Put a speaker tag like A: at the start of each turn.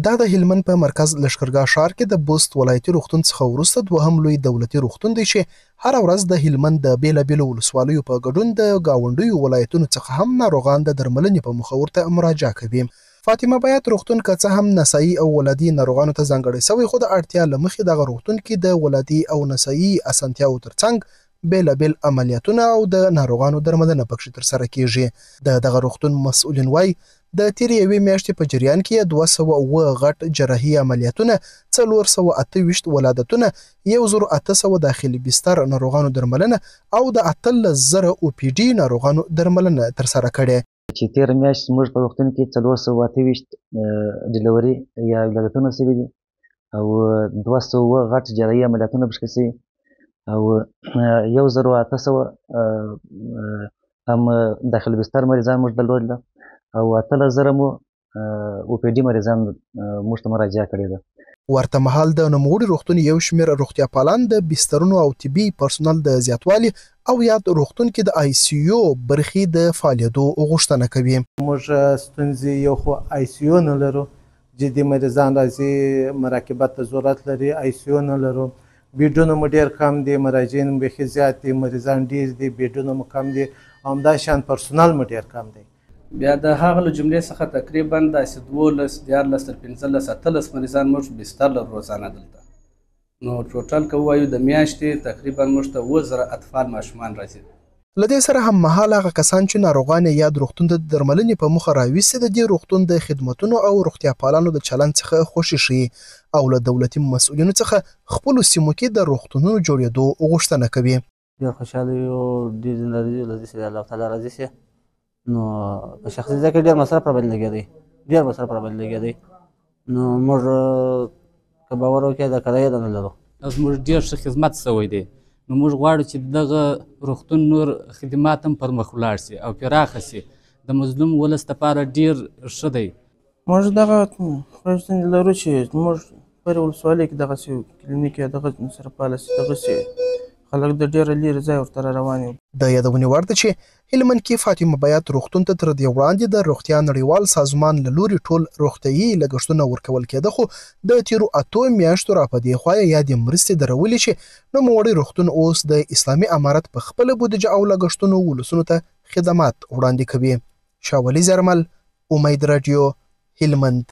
A: دا د هلمند په مرکز لشکرګاه ښار کې د بست ولایتي روغتون څخه وروسته دوهم لوی دولتي روغتون دی چې هر ورځ د هلمند د بیلابیلو ولسوالیو په ګډون د ګاونډیو ولایتونو څخه هم ناروغان د درملنې په موخه ورته مراجعه کوي. فاطمه بیات روغتون که څه هم نسایي او ولادي ناروغانو ته ځانګړی شوی، خو د اړتیا له مخې دغه روغتون کې د ولادي او نسایي اسانتیاو ترڅنګ بیلابیل عملیاتونه او د ناروغانو درملنه پکښې ترسره کیږي. د دغه روغتون مسؤلین وایي د تیرې یوې میاشتې په جریان کې 209 غټ جراحي عملیاتونه، 428 ولادتونه، 1800 داخلي بستر ناروغانو درملنه او د 18000 OPD ناروغانو درملنه ترسره کړې.
B: چې تیره میاشت زموږ په روغتون کې 428 ډیلیوري یا ولادتونه شوي دي او 200 غټ جراحي عملیاتونه پکې شوي او 1800 هم داخلي بستر مریضان موږ درلودل او 8000 مو OPD مریضان موږ ته مراجعه کړې ده.
A: ورته مهال د نوموړي روغتون یو شمېر روغتیا پالان د بسترونو او طبي پرسونل د زیاتوالي او یاد روغتون کې د ICU برخې د فعالیتو غوښتنه کوي.
C: موږ ستونزې یو خو ICU نه لرو، جدي مریضان راځي مراقبت ته ضرورت لري، ICU نه لرو، بیډونه مو ډېر کم دي، مراجعین بیخي زیات دي، مریضان ډېر دي، بیډونه مو کم دي، همداشان پرسونل مو ډېر کم دی.
D: بیا د هغه له جملې څخه تقریبا داسې 12 14 تر 15 18 مریضان موږ بستر لرو روزانه دلته. نو ټوټل که ووایو د میاشتې تقریبا موږ ته 7000 اطفال ماشومان راځي.
A: له دې سره هم مهال هغه کسان چې ناروغان یاد روغتون د درملنې په موخه راوستي د دې روغتون د خدمتونو او روغتیا پالانو د چلند څخه خوشي شي او له دولتي مسؤلینو څخه خپلو سیمو کې د روغتونونو جوړېدو غوښتنه کوي.
E: ډېر خوشحاله یو، ډېر له دې سره الله تعالی راضي شي. نو په شخصي ځای کې ډېر مصرف راباندې لګېدی، نو موږ که باور وکړئ د کرایې نه لرو.
F: زموږ ډېر ښه خدمت شوی دی، نو موږ غواړو چې دغه روغتون نور خدمات هم پر مخ ولاړ شي او پراخه شي، د مظلوم ولس لپاره ډېر ښه دی.
G: موږ دغه غوښتنې لرو چې موږ پر ولسوالۍ کې دغسې کلینیک یا دغه سره پالیسي دغسې خلک د ډېره لرې ځای ورته روان یو.
A: د یادونې وړ ده چې هلمند کې فاطمه بیات روغتون ته تر دې وړاندې د روغتیا نړیوال سازمان له لوري ټول روغتیایي لګښتونه ورکول کېده، خو د تیرو 8 میاشتو را په دې خوا یادې مرستې درولې چې نوموړی روغتون اوس د اسلامي امارت په خپله بودیجه او لګښتونو ولسونو ته خدمات وړاندې کوي. شاولي زرمل، امید راډیو، هلمند.